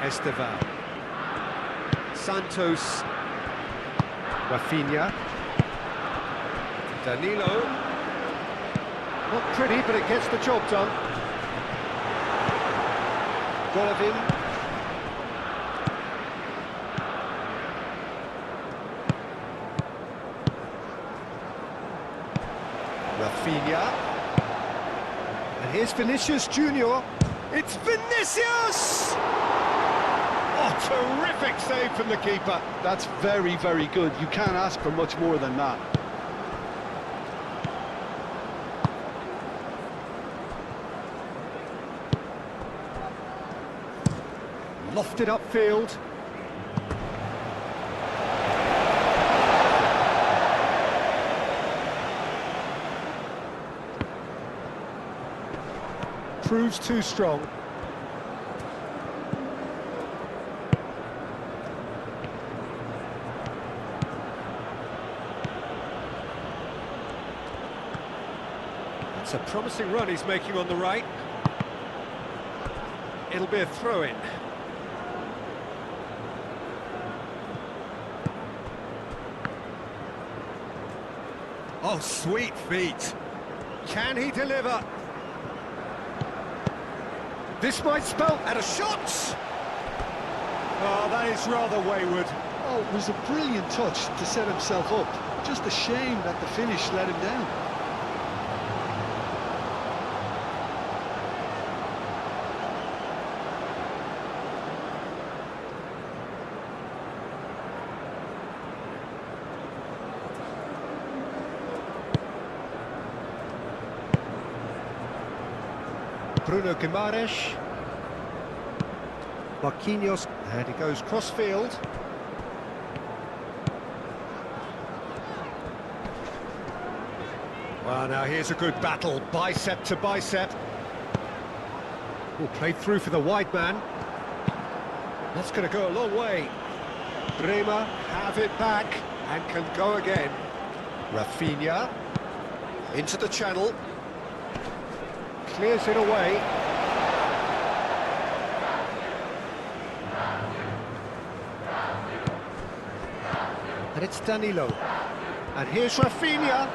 Esteval. Santos. Rafinha. Danilo. Not pretty, but it gets the job done. Golovin. Rafinha. And here's Vinicius Junior. It's Vinicius! Oh, terrific save from the keeper. That's very, very good. You can't ask for much more than that. Lofted upfield. Proves too strong. It's a promising run he's making on the right. It'll be a throw-in. Oh, sweet feet. Can he deliver? This might spell... And a shot! Oh, that is rather wayward. Oh, it was a brilliant touch to set himself up. Just a shame that the finish let him down. Bruno Guimaraes. Marquinhos, and he goes cross-field. Well, now here's a good battle, bicep to bicep. Oh, played through for the wide man. That's going to go a long way. Bremer have it back and can go again. Rafinha into the channel. Clears it away. And it's Danilo. And here's Rafinha.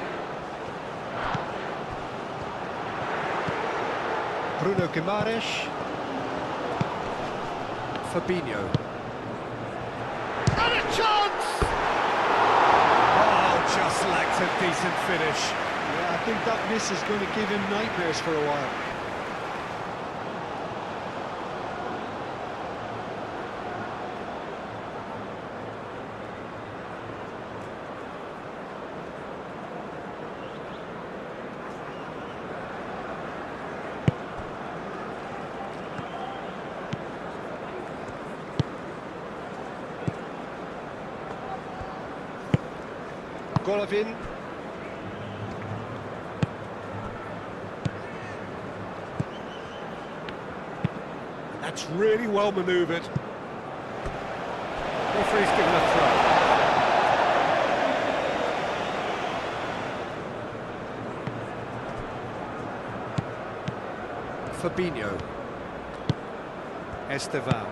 Bruno Guimaraes. Fabinho. And a chance! Oh, just lacked a decent finish. Yeah, I think that miss is going to give him nightmares for a while. Golovin. That's really well manoeuvred. Referee's given a throw. Fabinho. Esteval.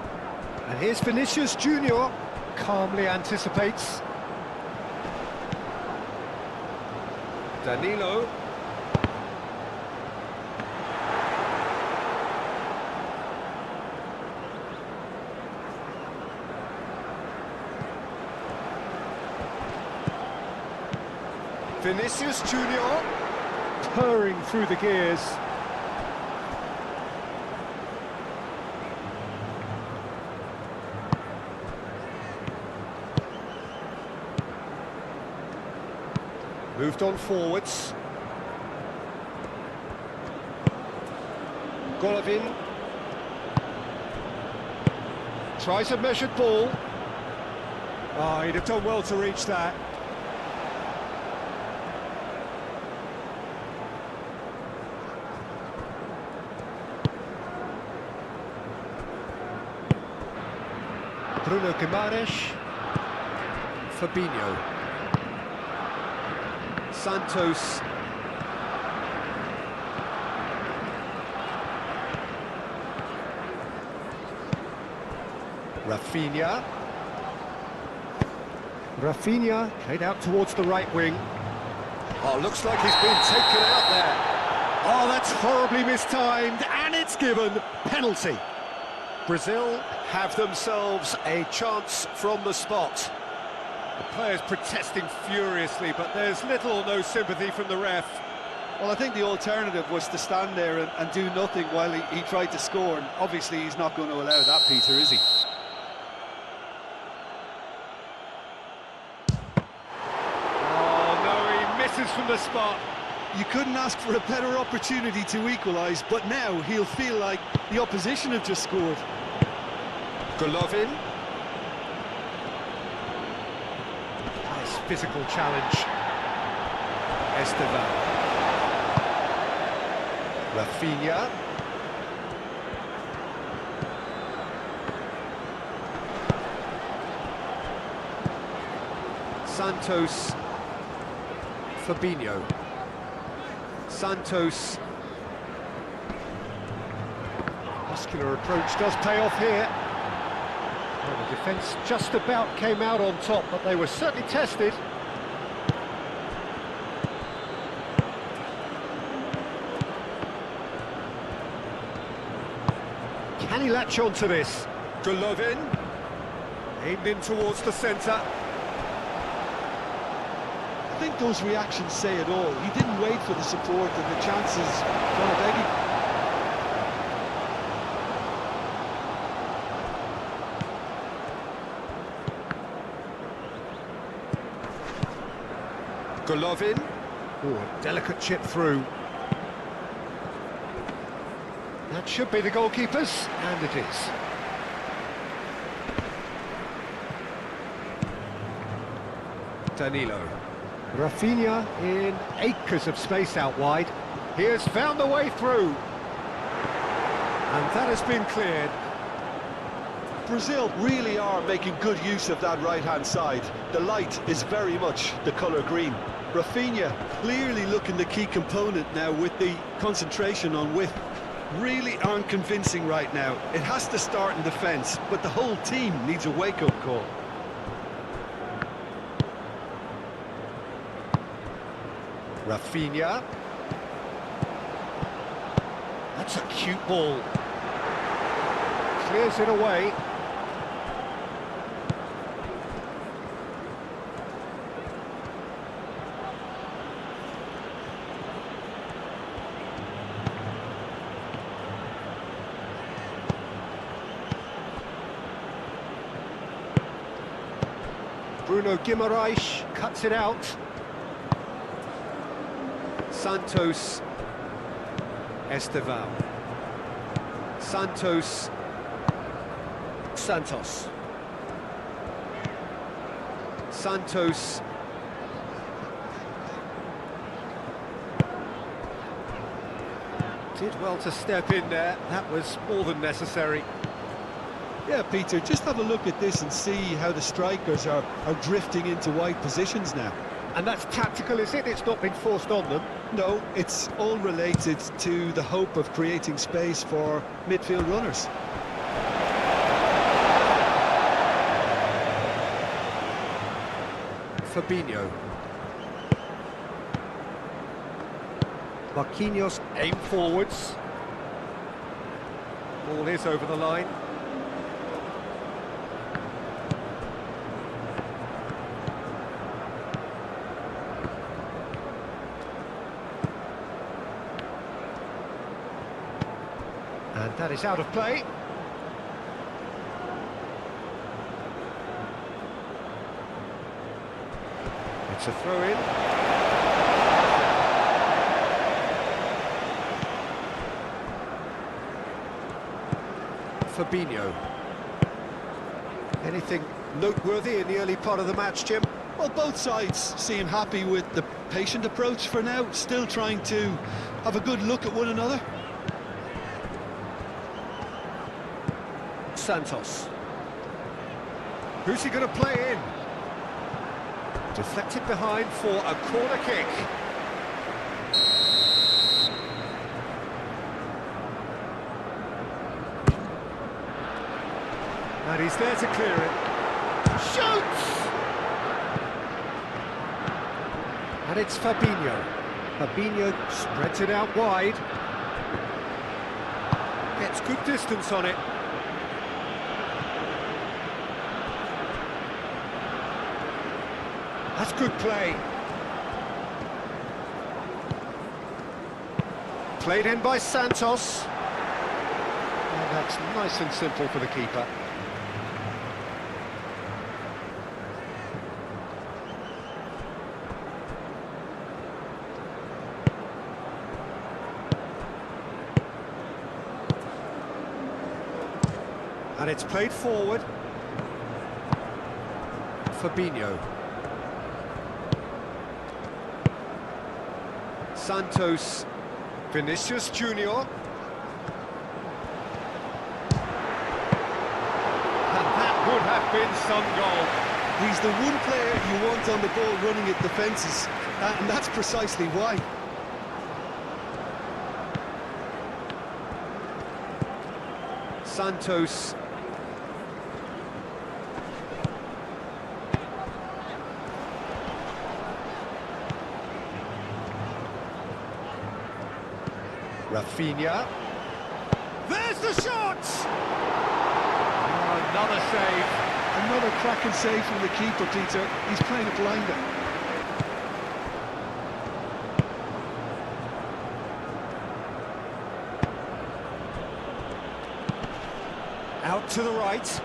And here's Vinicius Junior. Calmly anticipates. Danilo. Vinicius Junior. Purring through the gears. Moved on forwards. Golovin. Tries a measured ball. Oh, he'd have done well to reach that. Bruno Guimaraes. Fabinho. Santos. Rafinha. Rafinha played out towards the right wing. Oh, looks like he's been taken out there. Oh, that's horribly mistimed, and it's given. Penalty. Brazil have themselves a chance from the spot. The players protesting furiously, but there's little or no sympathy from the ref. Well, I think the alternative was to stand there and do nothing while he tried to score, and obviously he's not going to allow that, Peter, is he? Oh, no, he misses from the spot. You couldn't ask for a better opportunity to equalise, but now he'll feel like the opposition have just scored. Golovin. Nice physical challenge. Esteban. Rafinha. Santos. Fabinho. Santos. Muscular approach does pay off here. Well, the defence just about came out on top, but they were certainly tested. Can he latch on to this? Golovin. Aimed in towards the centre. I think those reactions say it all. He didn't wait for the support and the chances gone begging. Golovin. Oh, a delicate chip through. That should be the goalkeeper's, and it is. Danilo. Rafinha in acres of space out wide. He has found the way through. And that has been cleared. Brazil really are making good use of that right-hand side. The light is very much the colour green. Rafinha clearly looking the key component now with the concentration on width. Really aren't convincing right now. It has to start in defence, but the whole team needs a wake-up call. Rafinha. That's a cute ball. Clears it away. Bruno Guimaraes cuts it out. Santos. Esteban. Santos. Santos. Santos. Did well to step in there. That was more than necessary. Yeah, Peter, just have a look at this and see how the strikers are drifting into wide positions now. And that's tactical, is it? It's not been forced on them. No, it's all related to the hope of creating space for midfield runners. Fabinho. Marquinhos aim forwards. Ball is over the line. And that is out of play. It's a throw-in. Fabinho. Anything noteworthy in the early part of the match, Jim? Well, both sides seem happy with the patient approach for now, still trying to have a good look at one another. Santos. Who's he going to play in? Deflected behind for a corner kick. And he's there to clear it. Shoots! And it's Fabinho. Fabinho spreads it out wide. Gets good distance on it. That's good play. Played in by Santos. And that's nice and simple for the keeper. And it's played forward. Fabinho. Santos. Vinicius Junior. And that would have been some goal. He's the one player you want on the ball running at defences, and that's precisely why. Santos. Rafinha. There's the shot! Oh, another save. Another cracking save from the keeper, Peter. He's playing a blinder. Out to the right.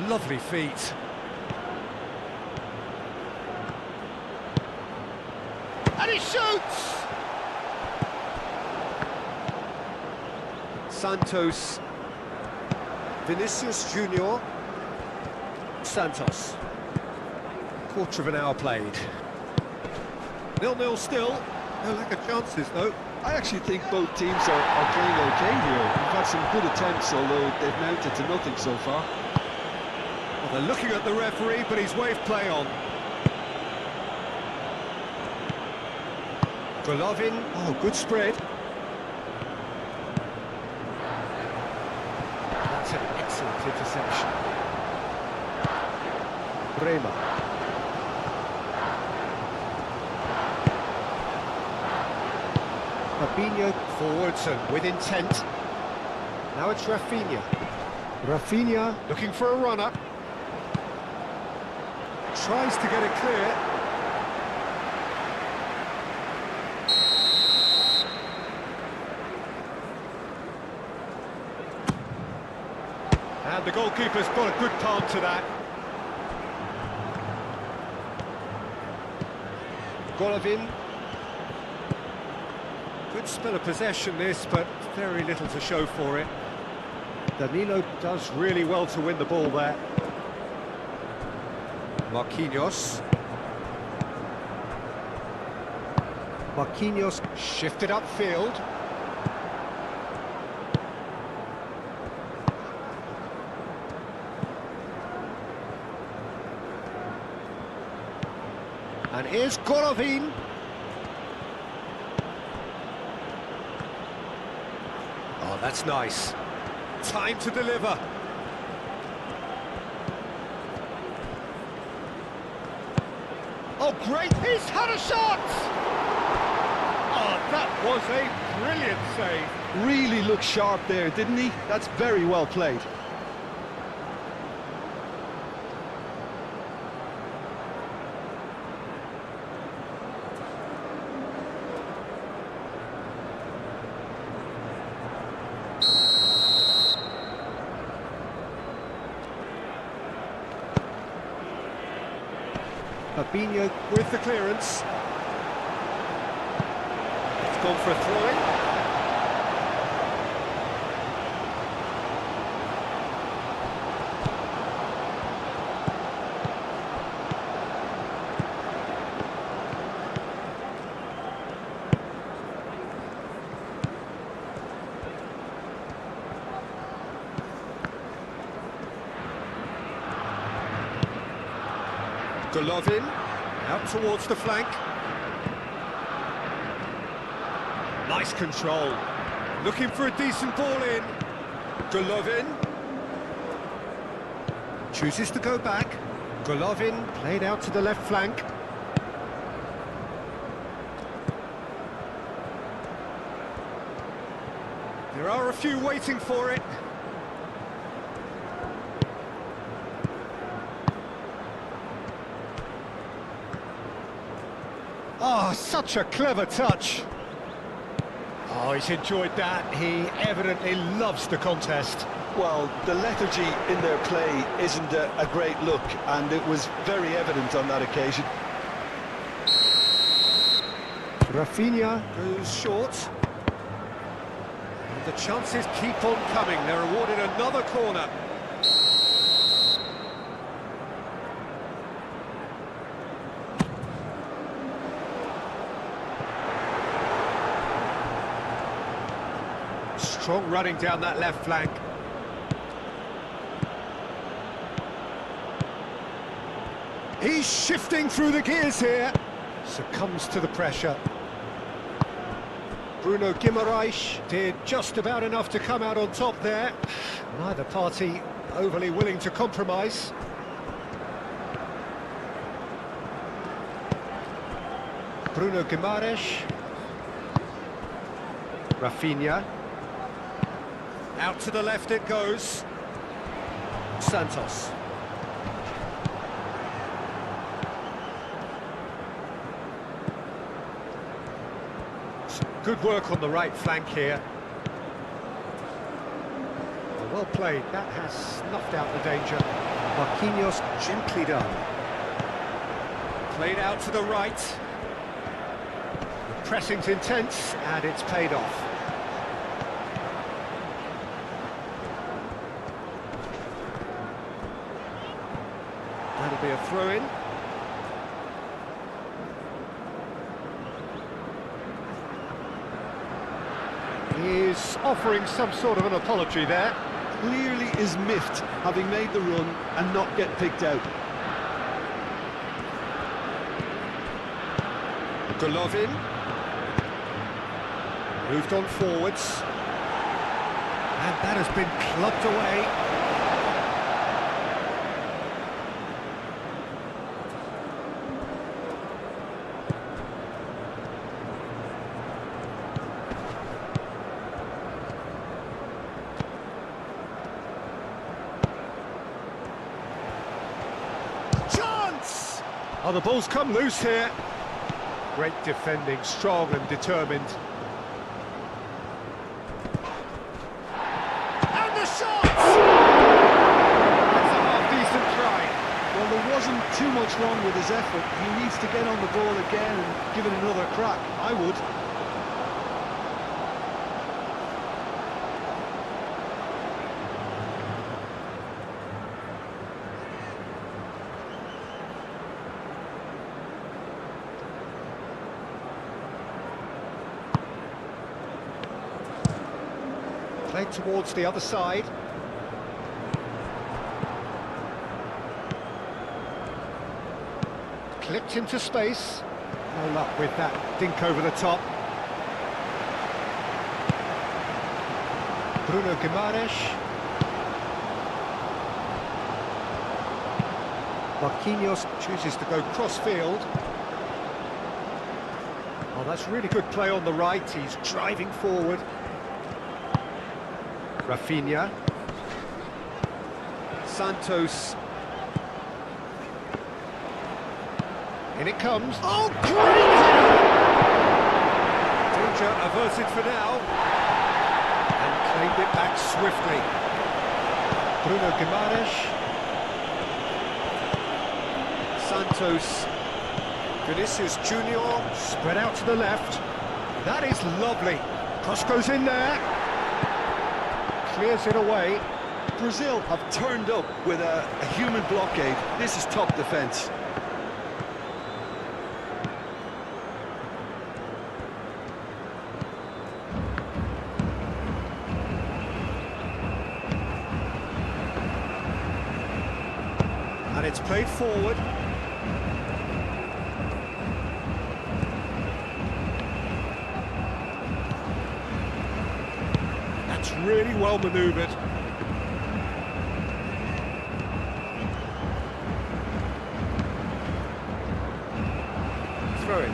Lovely feet. And he shoots! Santos. Vinicius Junior. Santos. Quarter of an hour played. 0-0 still. No lack of chances, though. I actually think both teams are playing okay here. We've had some good attempts, although they've mounted to nothing so far. Well, they're looking at the referee, but he's waved play on. Golovin. Oh, good spread. That's an excellent interception. Bremer. Fabinho forwards and with intent. Now it's Rafinha. Rafinha looking for a runner. Tries to get it clear. And the goalkeeper's got a good palm to that. Golovin. Good spell of possession this, but very little to show for it. Danilo does really well to win the ball there. Marquinhos. Marquinhos shifted upfield. And here's Golovin. Oh, that's nice. Time to deliver. Oh, great! He's had a shot! Oh, that was a brilliant save. Really looked sharp there, didn't he? That's very well played. Fabinho with the clearance. It's gone for a throw-in. Golovin, out towards the flank. Nice control. Looking for a decent ball in. Golovin. Chooses to go back. Golovin played out to the left flank. There are a few waiting for it. Oh, such a clever touch. Oh, he's enjoyed that. He evidently loves the contest. Well, the lethargy in their play isn't a great look, and it was very evident on that occasion. Rafinha goes short. And the chances keep on coming. They're awarded another corner. Strong running down that left flank. He's shifting through the gears here. Succumbs to the pressure. Bruno Guimaraes did just about enough to come out on top there. Neither party overly willing to compromise. Bruno Guimaraes. Rafinha. Out to the left it goes. Santos. Some good work on the right flank here. Well played, that has snuffed out the danger. Marquinhos gently done. Played out to the right. The pressing's intense and it's paid off. That'll be a throw-in. He's offering some sort of an apology there. Clearly is miffed, having made the run and not get picked out. Golovin. Moved on forwards. And that has been clubbed away. Oh, the ball's come loose here. Great defending, strong and determined. And the shot! That's a half-decent try. Well, there wasn't too much wrong with his effort. He needs to get on the ball again and give it another crack. I would. Played towards the other side. Clipped into space. No luck with that dink over the top. Bruno Guimaraes. Marquinhos chooses to go cross-field. Oh, that's really good play on the right. He's driving forward. Rafinha. Santos. In it comes. Oh, great! Danger averted for now. And claimed it back swiftly. Bruno Guimaraes. Santos. Vinicius Junior. Spread out to the left. That is lovely. Cross goes in there. Clears it away. Brazil have turned up with a human blockade. This is top defence. And it's played forward. That's really well manoeuvred. throw-in.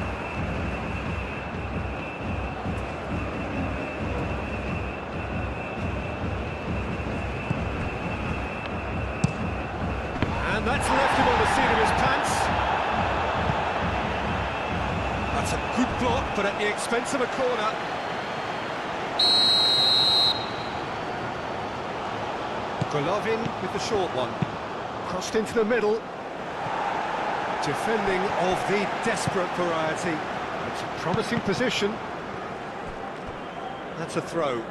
And that's left him on the seat of his pants. That's a good block, but at the expense of a corner. Golovin with the short one. Crossed into the middle. Defending of the desperate variety. It's a promising position. That's a throw.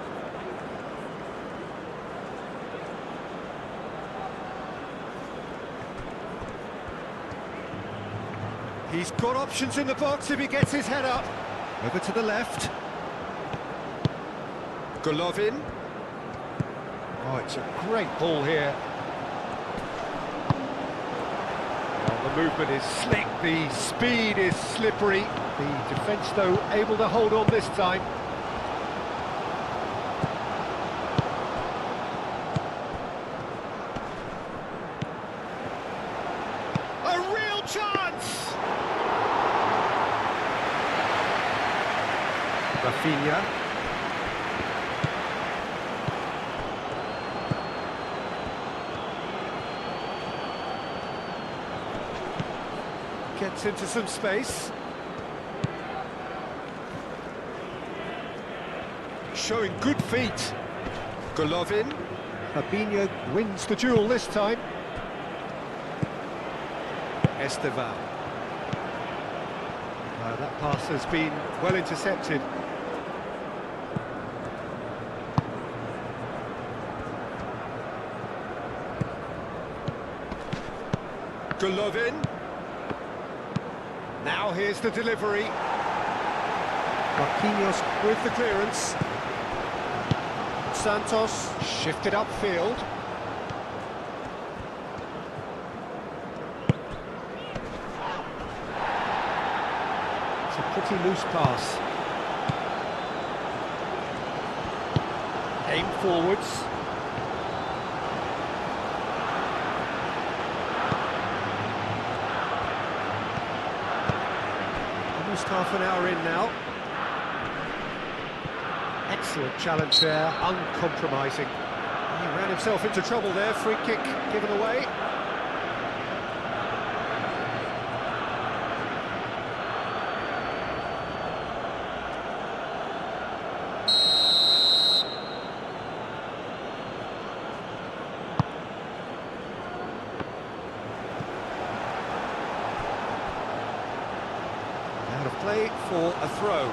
He's got options in the box if he gets his head up. Over to the left. Golovin. Oh, it's a great ball here. Well, the movement is slick, the speed is slippery. The defence, though, able to hold on this time. A real chance! Rafinha. Gets into some space. Showing good feet. Golovin. Fabinho wins the duel this time. Esteval. That pass has been well intercepted. Golovin. Now here's the delivery. Marquinhos with the clearance. Santos shifted upfield. It's a pretty loose pass. Aim forwards. Almost half an hour in now. Excellent challenge there, uncompromising. He ran himself into trouble there, free kick given away. Out of play for a throw.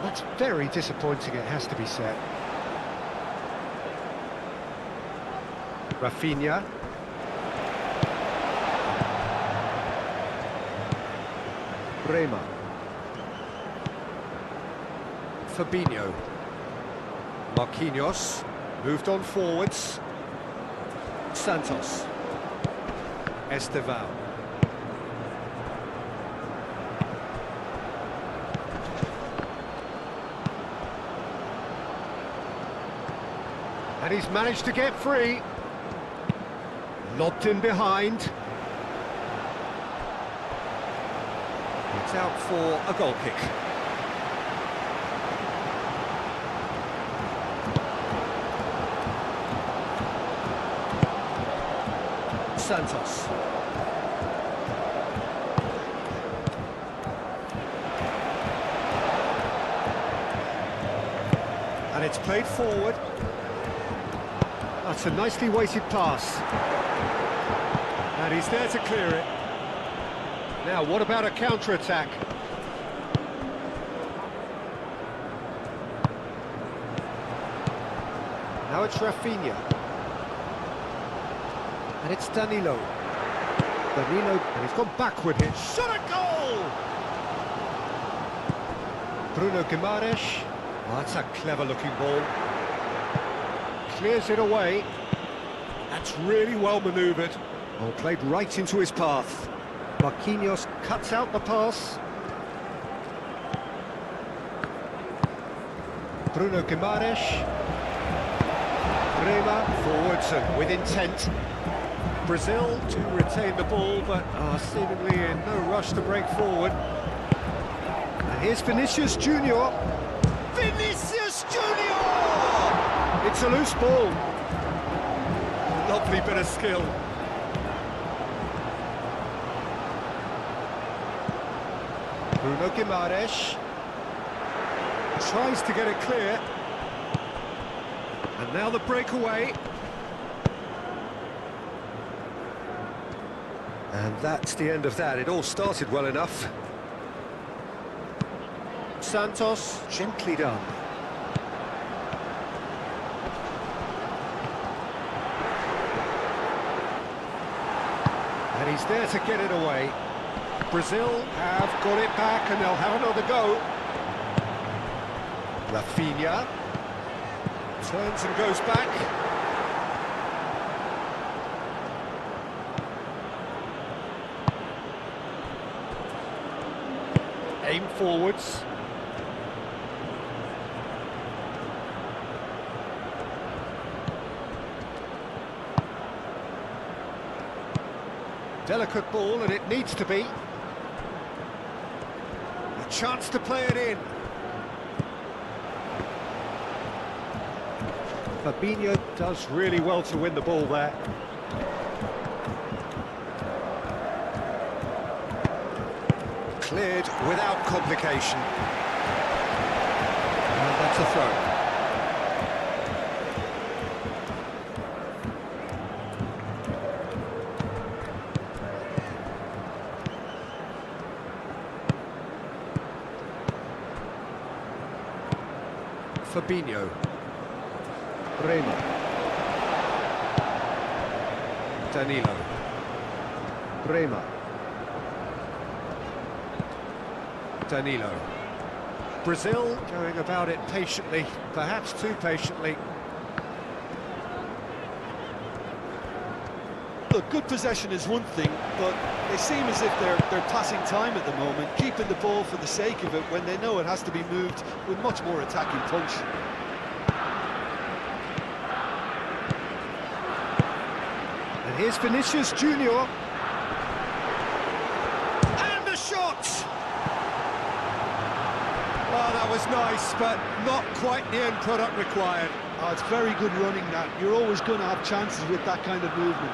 That's very disappointing, it has to be said. Rafinha. Bremer. Fabinho. Marquinhos. Moved on forwards. Santos. Esteval. And he's managed to get free. Lobbed in behind. It's out for a goal kick. Santos. And it's played forward. That's a nicely weighted pass. And he's there to clear it. Now, what about a counter-attack? Now it's Rafinha. And it's Danilo. And he's gone backward here. Shot a goal! Bruno Guimaraes. Oh, that's a clever-looking ball. Clears it away. That's really well manoeuvred. Oh, played right into his path. Marquinhos cuts out the pass. Bruno Guimaraes. Bremer forwards and with intent. Brazil to retain the ball, but are seemingly in no rush to break forward. And here's Vinicius Junior. Vinicius Junior! It's a loose ball. Lovely bit of skill. Bruno Guimaraes tries to get it clear. And now the breakaway. And that's the end of that. It all started well enough. Santos, gently done. And he's there to get it away. Brazil have got it back and they'll have another go. Rafinha turns and goes back. Aim forwards. Delicate ball, and it needs to be. A chance to play it in. Fabinho does really well to win the ball there. Cleared without complication. And that's a throw. Fabinho. Bremer. Danilo. Bremer. Danilo. Brazil going about it patiently, perhaps too patiently. Look, good possession is one thing, but they seem as if they're passing time at the moment, keeping the ball for the sake of it when they know it has to be moved with much more attacking punch. And here's Vinicius Junior. And the shot! Oh, that was nice, but not quite the end product required. Oh, it's very good running, that. You're always going to have chances with that kind of movement.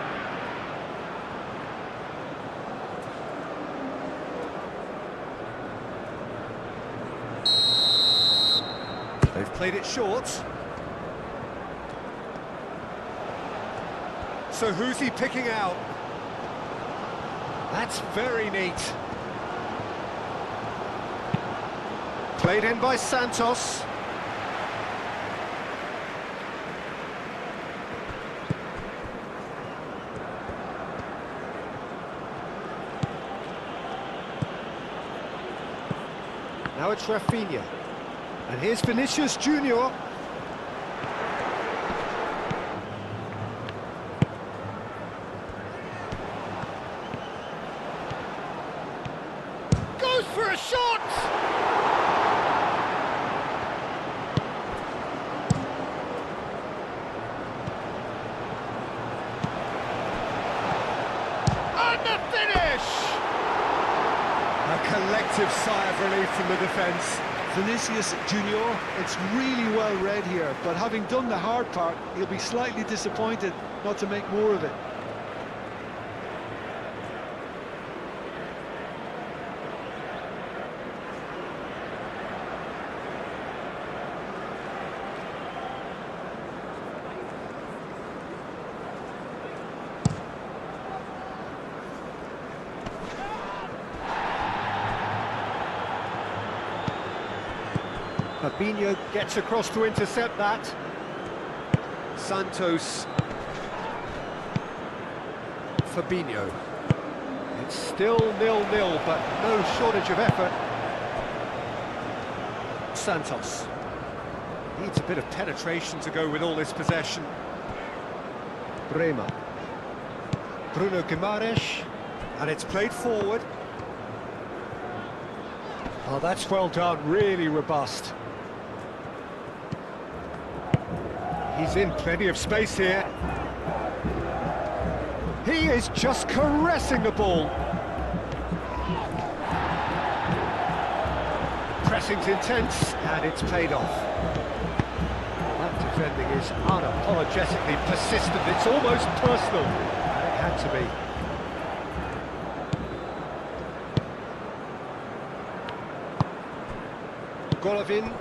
They've played it short. So who's he picking out? That's very neat. Played in by Santos. Now it's Rafinha. And here's Vinicius Junior. Goes for a shot! And the finish! A collective sigh of relief from the defence. Vinicius Junior, it's really well read here, but having done the hard part, he'll be slightly disappointed not to make more of it. Fabinho gets across to intercept that. Santos. Fabinho. It's still 0-0, but no shortage of effort. Santos. Needs a bit of penetration to go with all this possession. Bremer. Bruno Guimaraes. And it's played forward. Oh, that's well done, really robust. He's in plenty of space here. He is just caressing the ball. Pressing's intense, and it's paid off. That defending is unapologetically persistent. It's almost personal. And it had to be. Golovin.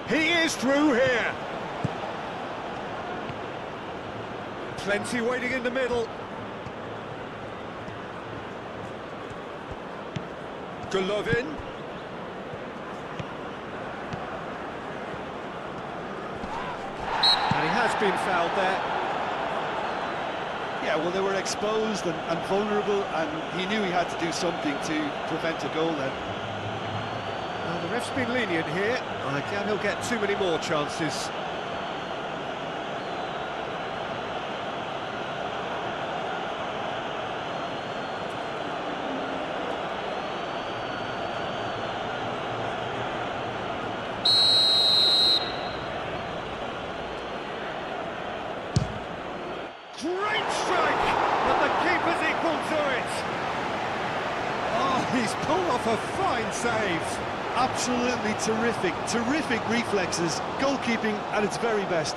He is through here. Plenty waiting in the middle. Golovin. And he has been fouled there. Yeah, well, they were exposed and vulnerable, and he knew he had to do something to prevent a goal then. Well, the ref's been lenient here. I doubt he'll get too many more chances. Great strike! But the keeper's equal to it! Oh, he's pulled off a fine save. Absolutely terrific, terrific reflexes, goalkeeping at its very best.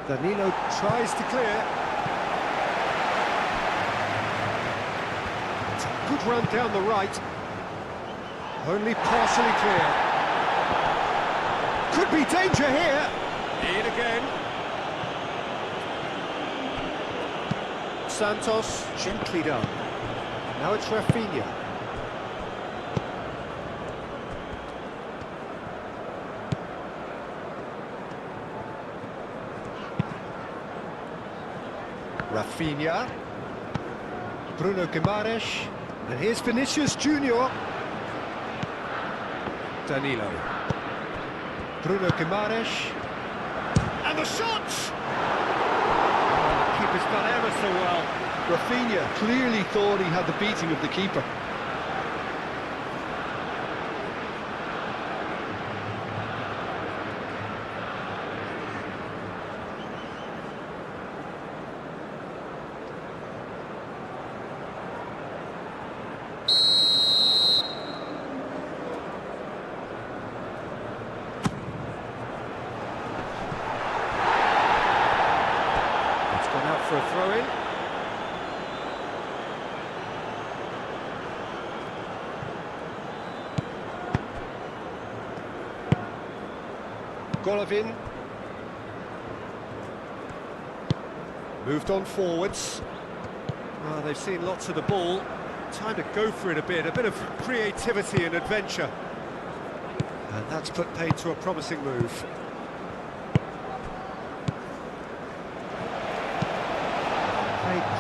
Danilo tries to clear. It's a good run down the right. Only partially clear. Could be danger here. In again. Santos, gently done. Now it's Rafinha. Rafinha. Bruno Guimaraes. And here's Vinicius Junior. Danilo. Bruno Guimaraes. And the shot! Oh, the keeper's done ever so well. Rafinha clearly thought he had the beating of the keeper. For a throw-in. Golovin. Moved on forwards. Oh, they've seen lots of the ball. Time to go for it a bit of creativity and adventure. And that's put paid to a promising move.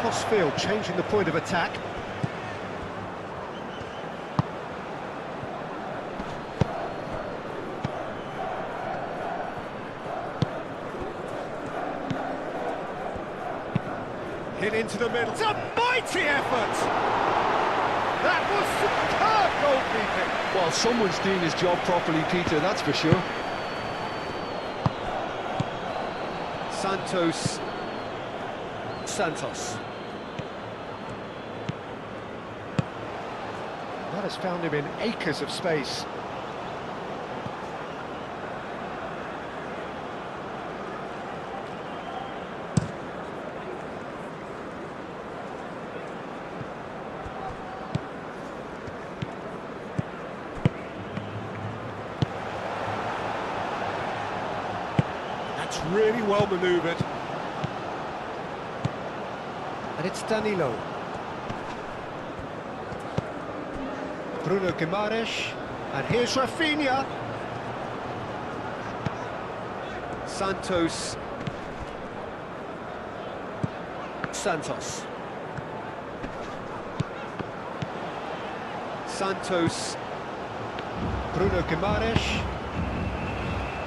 Crossfield changing the point of attack. Hit into the middle. It's a mighty effort! That was superb goalkeeping! Well, someone's doing his job properly, Peter, that's for sure. Santos. That has found him in acres of space. That's really well manoeuvred. And it's Danilo. Bruno Guimaraes. And here's Rafinha. Santos. Santos, Bruno Guimaraes,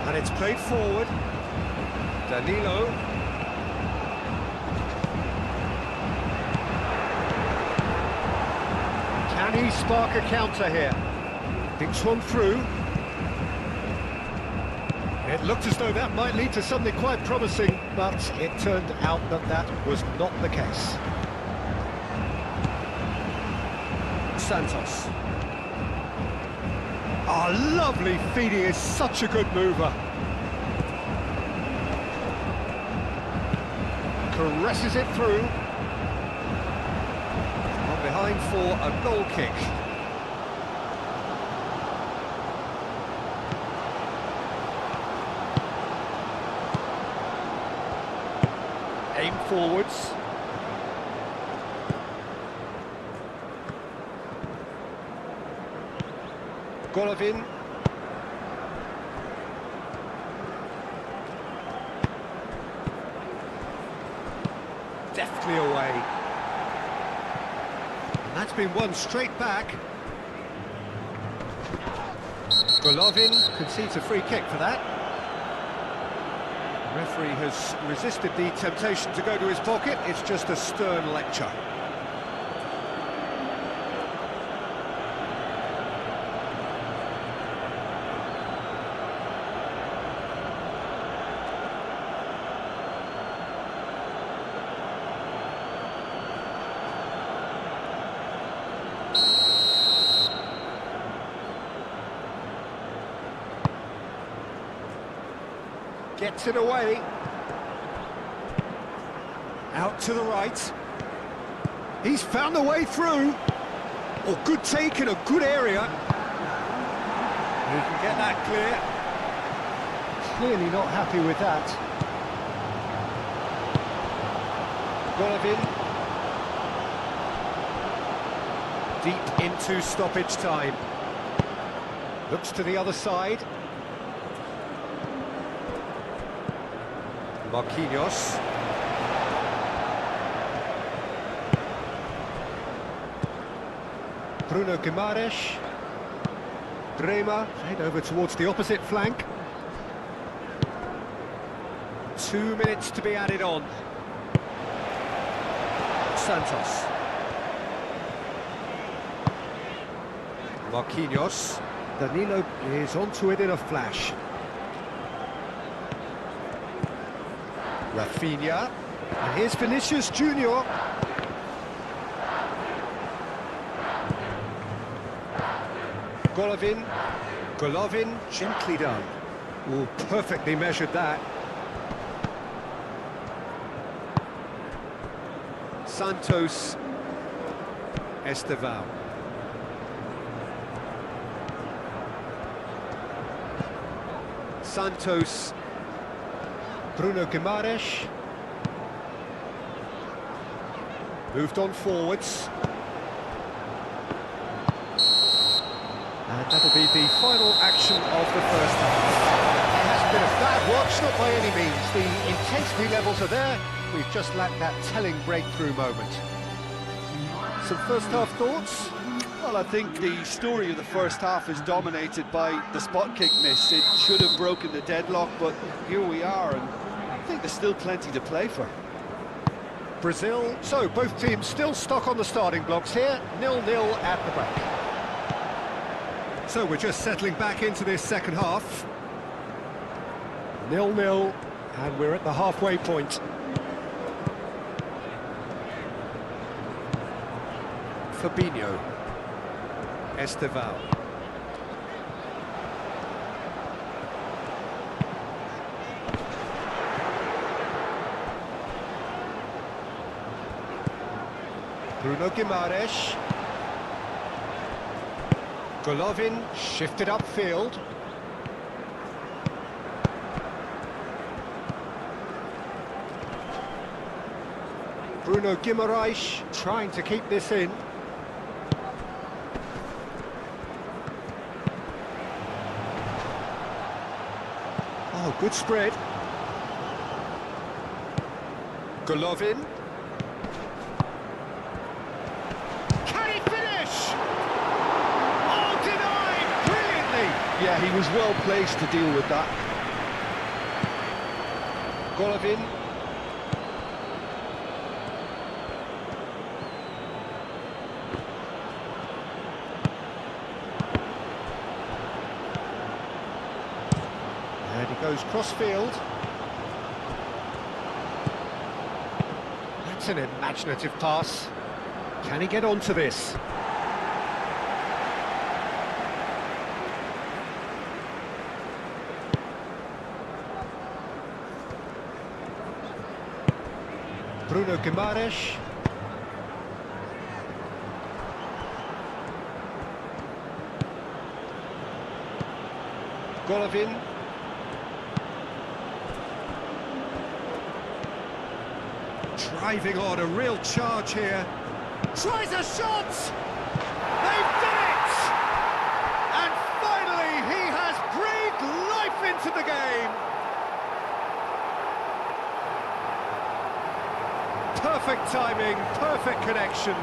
and it's played forward. Danilo. Can he spark a counter here? Thinks one through. It looked as though that might lead to something quite promising, but it turned out that that was not the case. Santos. Oh, lovely feed, he is such a good mover. Caresses it through. On behind for a goal kick. Aim forwards. Golovin. Deftly away. And that's been won straight back. Golovin concedes a free kick for that. The referee has resisted the temptation to go to his pocket. It's just a stern lecture. Gets it away. Out to the right. He's found the way through. Oh, good take in a good area. He can get that clear. Clearly not happy with that. Golovin. Deep into stoppage time. Looks to the other side. Marquinhos. Bruno Guimaraes. Bremer, head over towards the opposite flank. 2 minutes to be added on. Santos. Marquinhos. Danilo is onto it in a flash. Rafinha, and here's Vinicius Junior. Golovin, gently done. Oh, perfectly measured that. Santos, Estevão. Santos, Bruno Guimaraes. Moved on forwards. And that'll be the final action of the first half. It hasn't been a bad watch, not by any means. The intensity levels are there. We've just lacked that telling breakthrough moment. Some first half thoughts? Well, I think the story of the first half is dominated by the spot kick miss. It should have broken the deadlock, but here we are, and I think there's still plenty to play for. Brazil, so both teams still stuck on the starting blocks here, 0-0 at the break. So we're just settling back into this second half. 0-0, and we're at the halfway point. Fabinho. Estevão. Bruno Guimaraes. Golovin shifted upfield. Bruno Guimaraes trying to keep this in. Oh, good spread. Golovin. Can he finish? Yeah, he was well placed to deal with that. Golovin. And he goes cross-field. That's an imaginative pass. Can he get onto this? Bruno Guimaraes. Golovin. Driving on, a real charge here. Tries a shot! They've done it! And finally he has breathed life into the game! Perfect timing, perfect connection,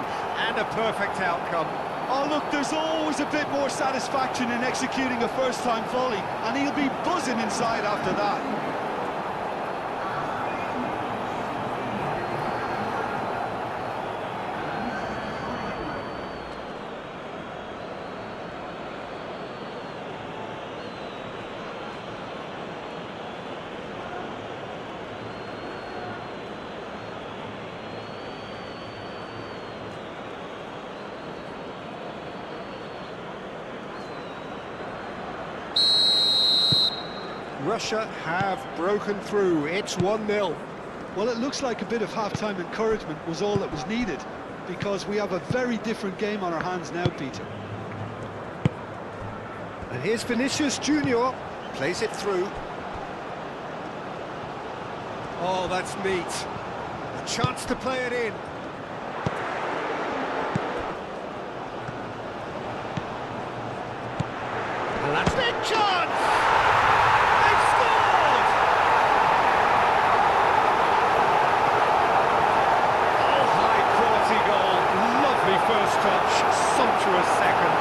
and a perfect outcome. Oh look, there's always a bit more satisfaction in executing a first-time volley, and he'll be buzzing inside after that. Russia have broken through. It's 1-0. Well, it looks like a bit of half-time encouragement was all that was needed, because we have a very different game on our hands now, Peter. And here's Vinicius Junior, plays it through. Oh, that's neat. A chance to play it in. And that's their chance! They've scored! Oh, high-quality goal. Lovely first touch, sumptuous second.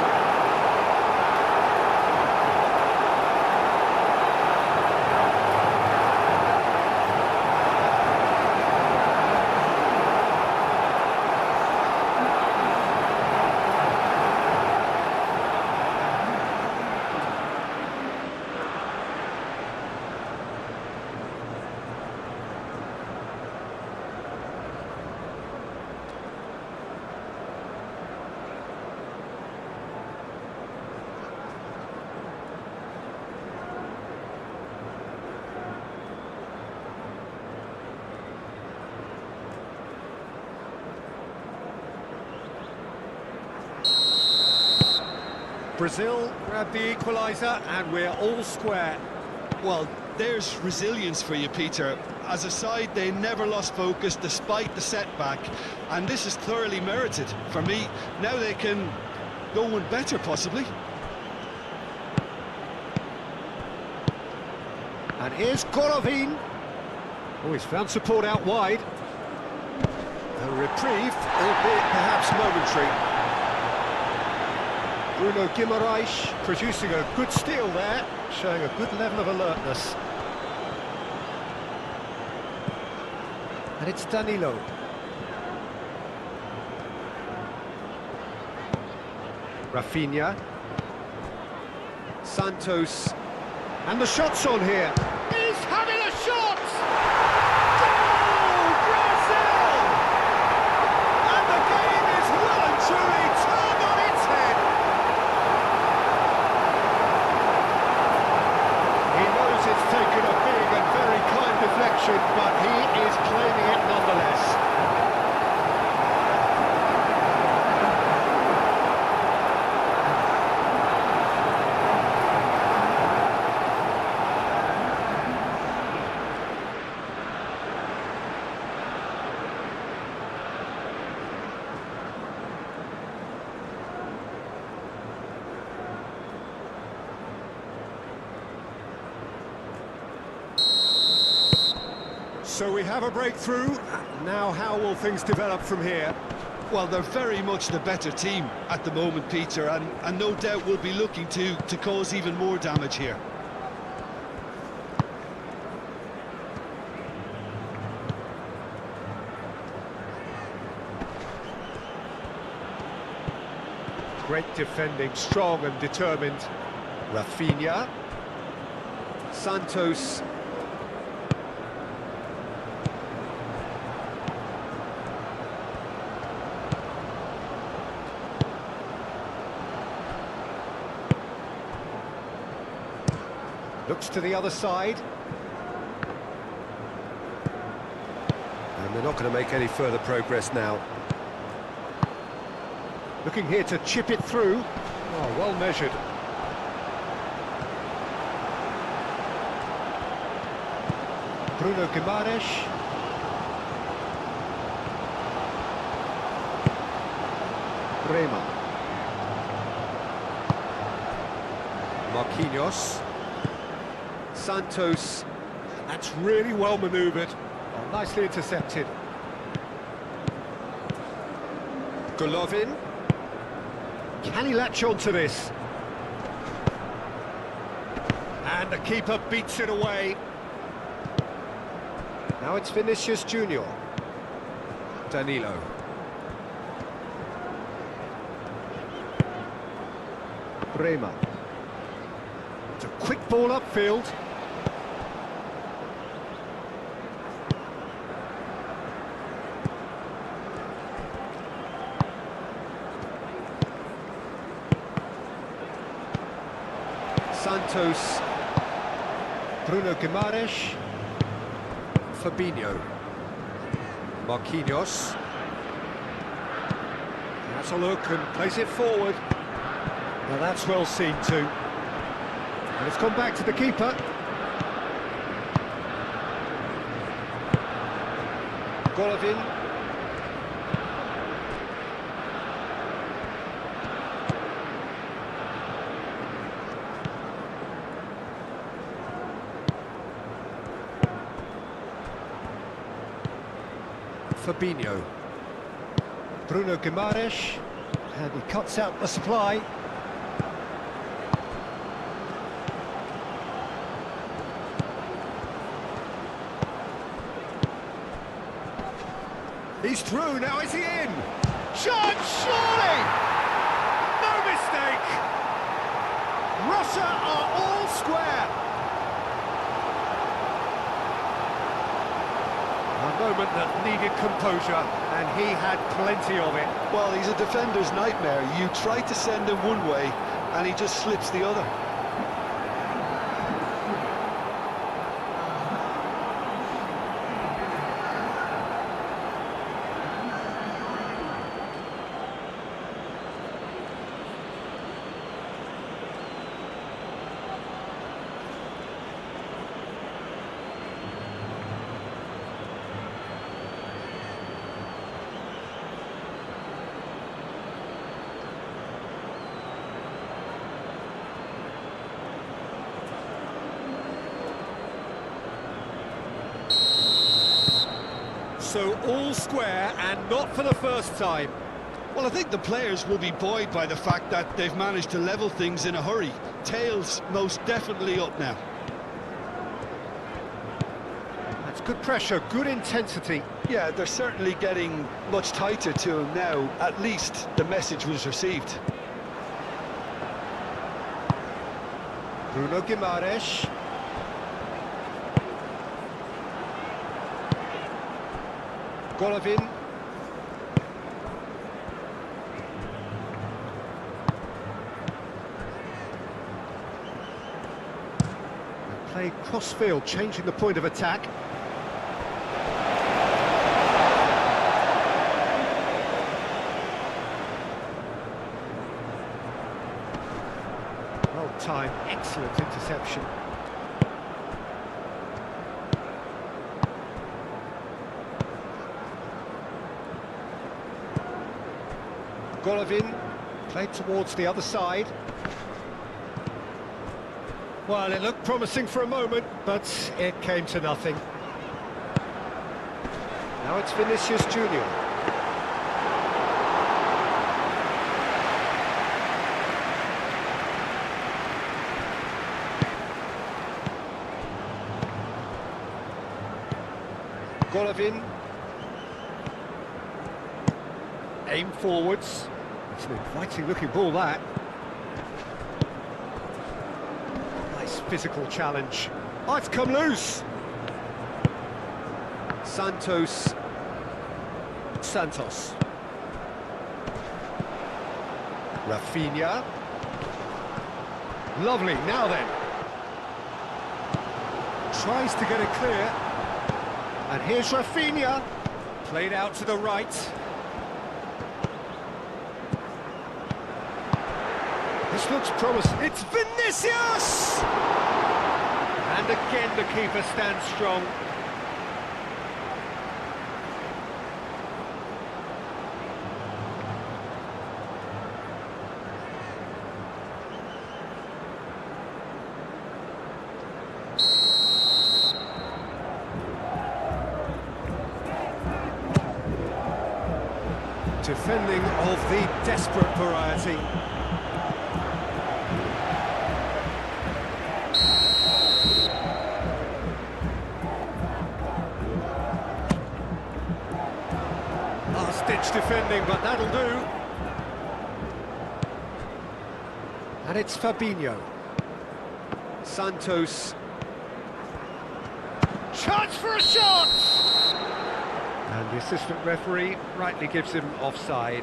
Brazil grab the equaliser and we're all square. Well, there's resilience for you, Peter. As a side, they never lost focus despite the setback, and this is thoroughly merited. For me, now they can go one better, possibly. And here's Golovin. Oh, he's found support out wide. A reprieve, albeit perhaps momentary. Bruno Guimaraes producing a good steal there, showing a good level of alertness. And it's Danilo. Rafinha. Santos. And the shot's on here. He's having a shot! Goal! Brazil! And the game is well and truly turned on its head. He knows it's taken a big and very kind deflection, but he is claiming it nonetheless. So we have a breakthrough. Now how will things develop from here? Well, they're very much the better team at the moment, Peter, and no doubt will be looking to cause even more damage here. Great defending, strong and determined. Rafinha. Santos. Looks to the other side. And they're not going to make any further progress now. Looking here to chip it through. Oh, well measured. Bruno Guimaraes. Rema. Marquinhos. Santos. That's really well manoeuvred. Oh, nicely intercepted. Golovin. Can he latch on to this? And the keeper beats it away. Now it's Vinicius Junior. Danilo. Rema. It's a quick ball upfield. Santos, Bruno Guimaraes, Fabinho, Marquinhos. That's a look and plays it forward. Well, that's well seen too. And it's gone back to the keeper. Golovin. Fabinho. Bruno Guimaraes, and he cuts out the supply. He's through, now is he in? Chance, surely! No mistake! Russia are all square. A moment that needed composure, and he had plenty of it. Well, he's a defender's nightmare. You try to send him one way, and he just slips the other. So all square, and not for the first time. Well, I think the players will be buoyed by the fact that they've managed to level things in a hurry. Tails most definitely up now. That's good pressure, good intensity. Yeah, they're certainly getting much tighter to him now. At least the message was received. Bruno Guimaraes. Golovin. Play cross-field, changing the point of attack. Well timed, excellent interception. Golovin played towards the other side. Well, it looked promising for a moment, but it came to nothing. Now it's Vinicius Junior. Golovin. Aim forwards. It's an inviting looking ball, that. Nice physical challenge. Oh, it's come loose. Santos. Rafinha. Lovely, now then. Tries to get it clear. And here's Rafinha. Played out to the right. This looks promising. It's Vinicius! And again the keeper stands strong. Defending of the desperate variety. Last-ditch defending, but that'll do. And it's Fabinho. Santos. Chance for a shot! And the assistant referee rightly gives him offside.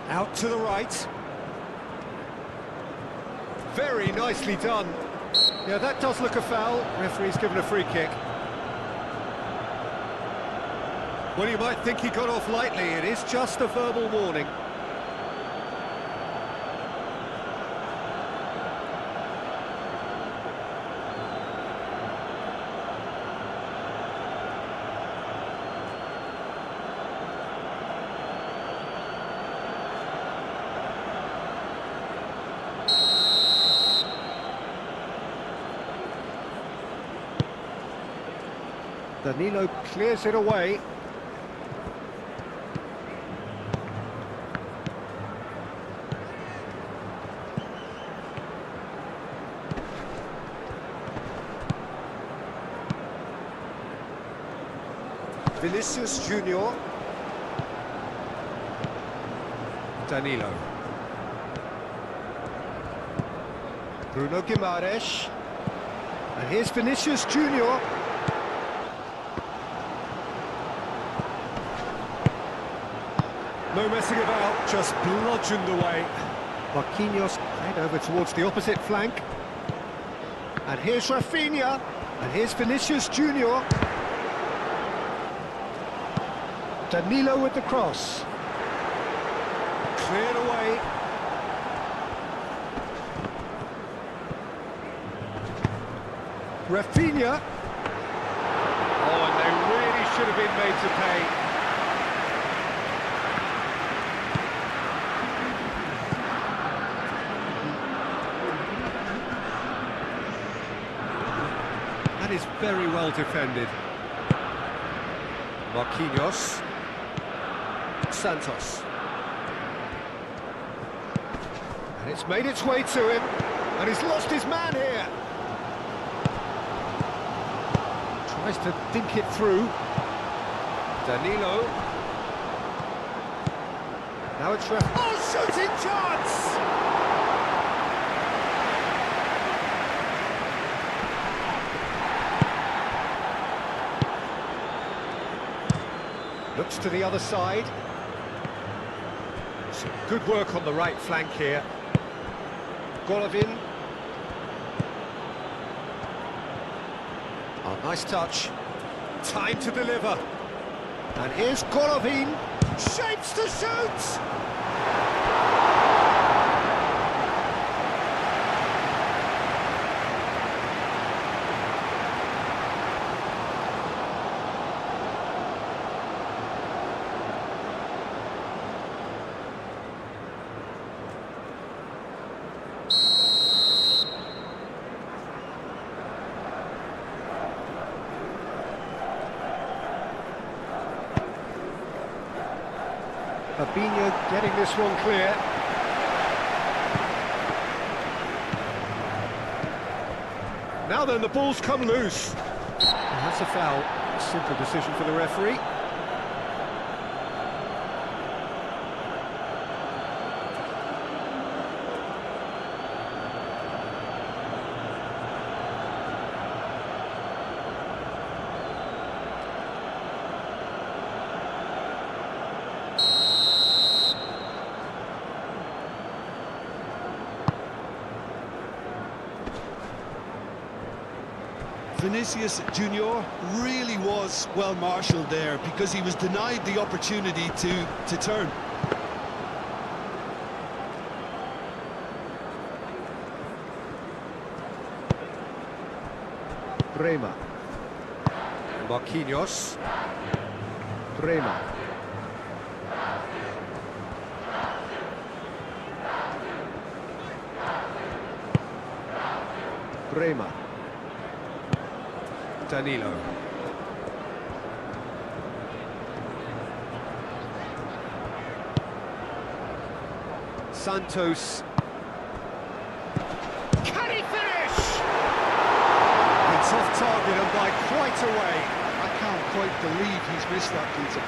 Out to the right. Very nicely done. Yeah, that does look a foul. Referee's given a free kick. Well, you might think he got off lightly. It is just a verbal warning. Danilo clears it away. Vinicius Junior. Danilo. Bruno Guimaraes. And here's Vinicius Junior. No messing about, just bludgeoned away. Marquinhos played over towards the opposite flank. And here's Rafinha. And here's Vinicius Junior. Danilo with the cross. Cleared away. Rafinha. Oh, and they really should have been made to pay. That is very well defended. Marquinhos. Santos. And it's made its way to him, and he's lost his man here. Tries to dink it through. Danilo. Now it's shooting chance! Looks to the other side. Some good work on the right flank here. Golovin. Oh, nice touch. Time to deliver. And here's Golovin. Shapes to shoot! Fabinho getting this one clear. Now then, the ball's come loose. And that's a foul. Simple decision for the referee. Vinicius Junior really was well marshalled there because he was denied the opportunity to turn. Bremer. Marquinhos. Bremer. Bremer. Danilo. Santos. Can he finish? It's off target and by quite a way. I can't quite believe he's missed that, Peter.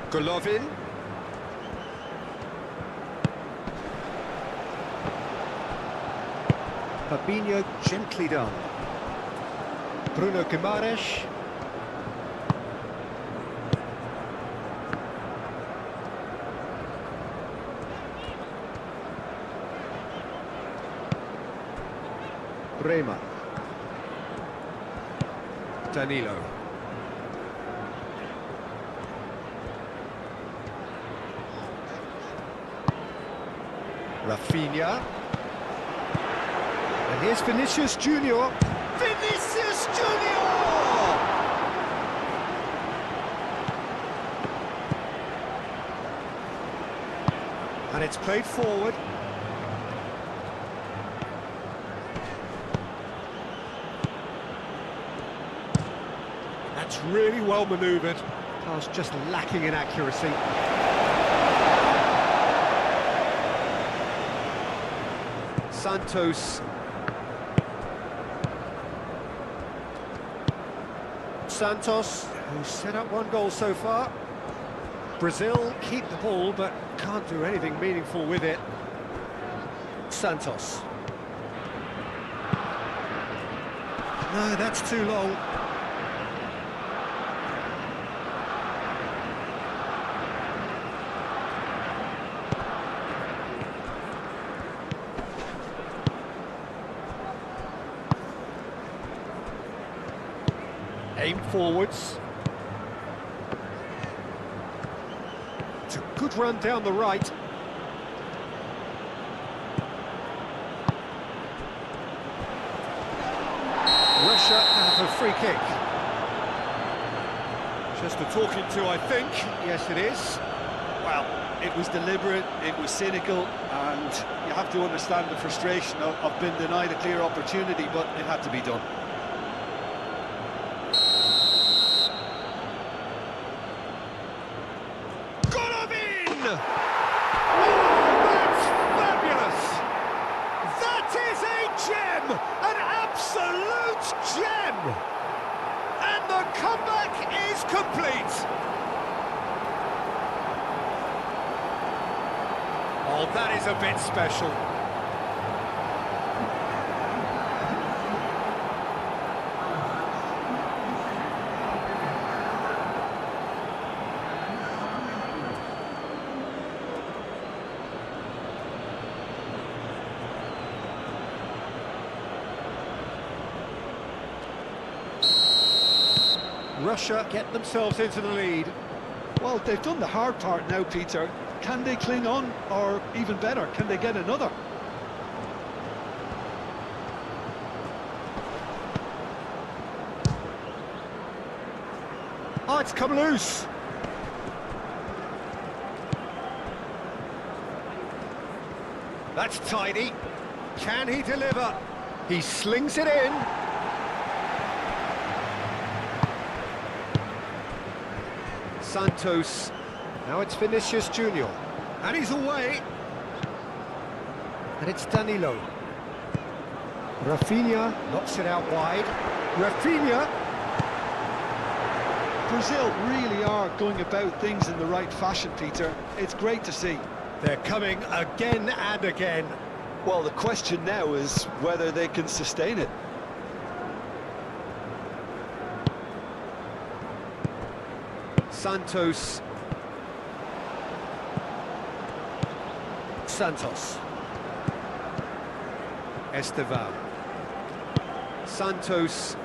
Golovin. Fabinho gently done. Bruno Guimaraes. Bremer. Danilo. Rafinha. And here's Vinicius Junior. Vinicius Junior! And it's played forward. That's really well manoeuvred. Pass just lacking in accuracy. Santos. Santos, who's set up one goal so far. Brazil keep the ball, but can't do anything meaningful with it. Santos. No, that's too long. Aim forwards. It's a good run down the right. Russia have a free kick. Just a talking to, I think. Yes, it is. Well, it was deliberate, it was cynical, and you have to understand the frustration of being denied a clear opportunity, but it had to be done. Gem! And the comeback is complete! Oh, that is a bit special. Russia get themselves into the lead. Well, they've done the hard part now, Peter. Can they cling on, or even better, can they get another? Let's come loose. That's tidy. Can he deliver? He slings it in. Santos. Now it's Vinicius Junior. And he's away. And it's Danilo. Rafinha knocks it out wide. Rafinha. Brazil really are going about things in the right fashion, Peter. It's great to see. They're coming again and again. Well, the question now is whether they can sustain it. Santos. Santos. Estevan. Santos.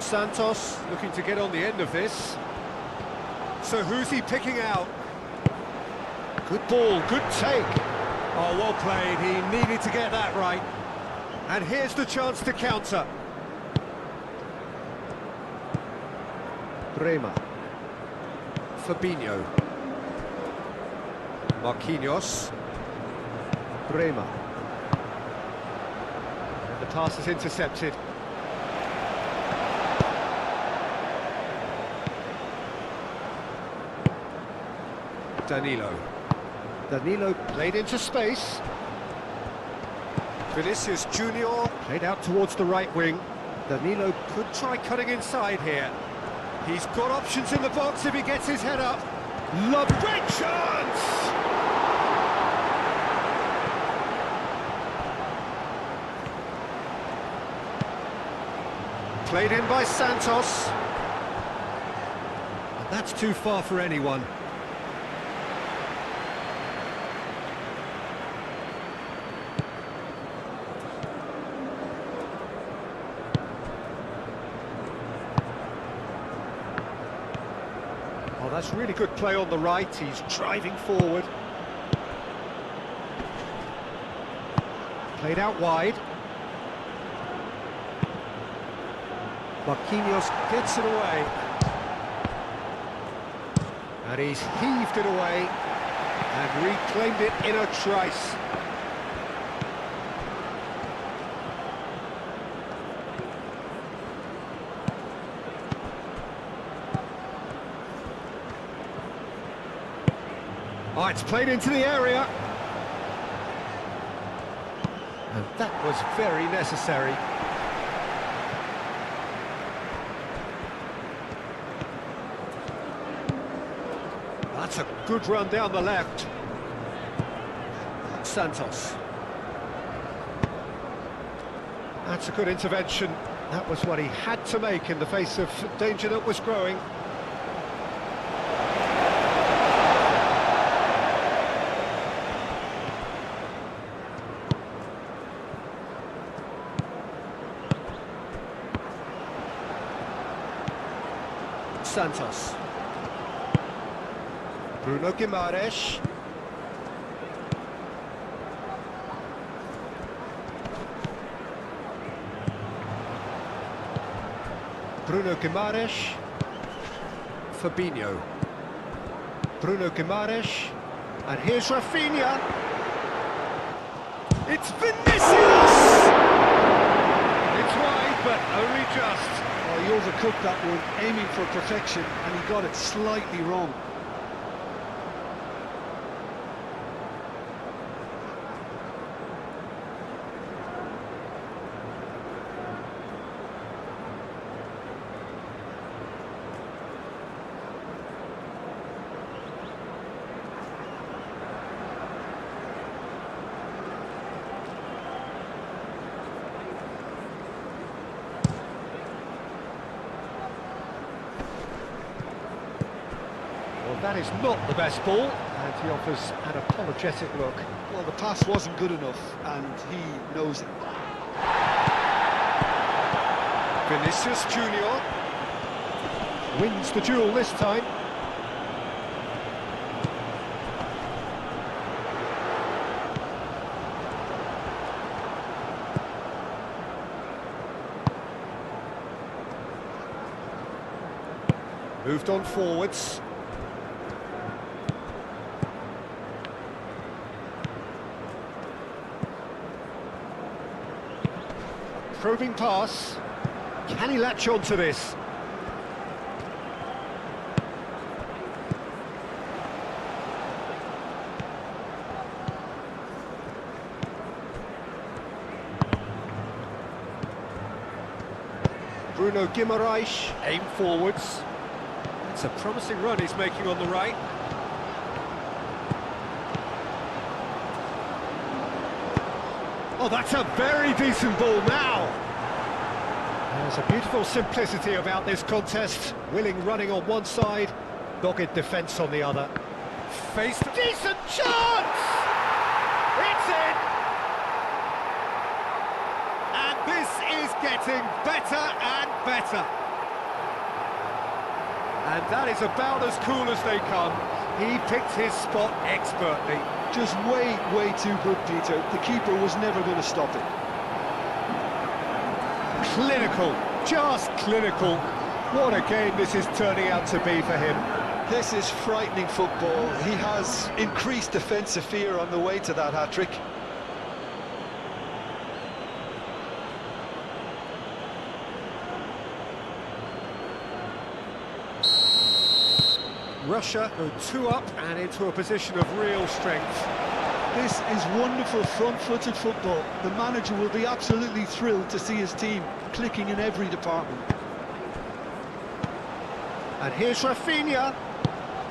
Santos looking to get on the end of this. So who's he picking out? Good ball, good take. Oh, well played. He needed to get that right. And here's the chance to counter. Bremer. Fabinho. Marquinhos. Bremer. And the pass is intercepted. Danilo. Danilo played into space. Vinicius Junior played out towards the right wing. Danilo could try cutting inside here. He's got options in the box if he gets his head up. Great chance! Played in by Santos. And that's too far for anyone. Oh, that's really good play on the right. He's driving forward. Played out wide. Marquinhos gets it away. And he's heaved it away and reclaimed it in a trice. Oh, it's played into the area. And that was very necessary. That's a good run down the left. Santos. That's a good intervention. That was what he had to make in the face of danger that was growing. Santos. Bruno Guimaraes. Bruno Guimaraes. Fabinho. Bruno Guimaraes. And here's Rafinha. It's Vinicius! It's wide, but only just. Oh, he overcooked that one, aiming for perfection, and he got it slightly wrong. Well, that is not the best ball, and he offers an apologetic look. Well, the pass wasn't good enough, and he knows it. Vinicius Junior wins the duel this time. Moved on forwards. Probing pass. Can he latch on to this? Bruno Guimaraes, aim forwards. It's a promising run he's making on the right. Oh, that's a very decent ball now. There's a beautiful simplicity about this contest. Willing running on one side, dogged defence on the other. Faced a decent chance! It's in! And this is getting better and better. And that is about as cool as they come. He picked his spot expertly. Just way too good, Peter. The keeper was never going to stop it. Clinical, just clinical. What a game this is turning out to be for him. This is frightening football. He has increased defensive fear on the way to that hat-trick. Russia go 2 up and into a position of real strength. This is wonderful front-footed football. The manager will be absolutely thrilled to see his team clicking in every department. And here's Rafinha.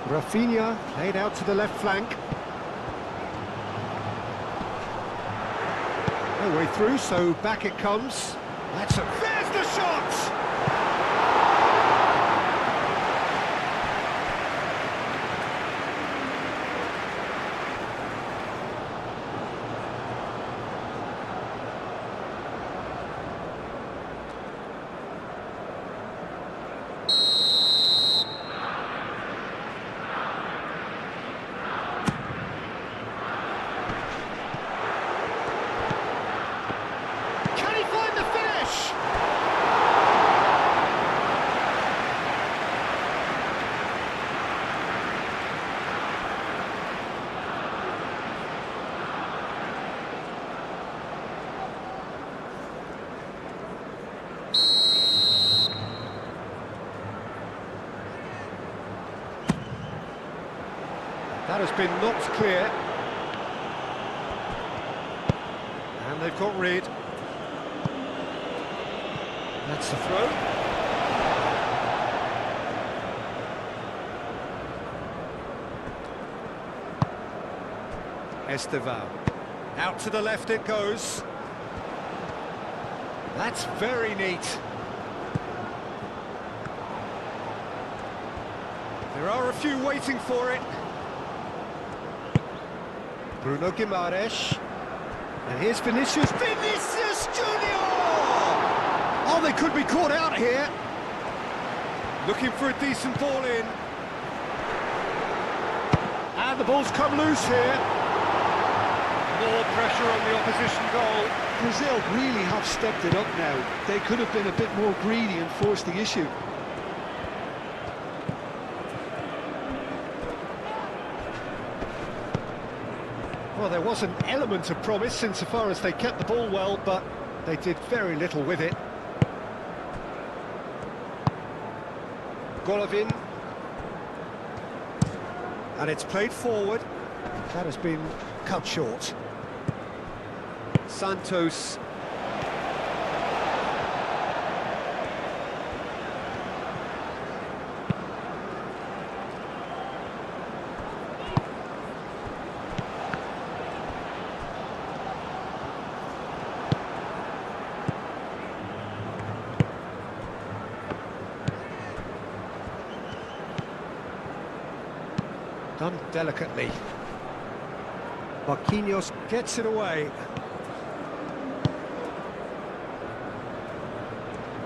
Rafinha played out to the left flank. No way through, so back it comes. There's the shot! That has been knocked clear. And they've got rid. That's the throw. Esteval. Out to the left it goes. That's very neat. There are a few waiting for it. Bruno Guimaraes. And here's Vinicius. Vinicius Junior! Oh, they could be caught out here. Looking for a decent ball in. And the ball's come loose here. More pressure on the opposition goal. Brazil really have stepped it up now. They could have been a bit more greedy and forced the issue. Well, there was an element of promise insofar as they kept the ball well, but they did very little with it. Golovin. And it's played forward. That has been cut short. Santos. Done delicately. Marquinhos gets it away.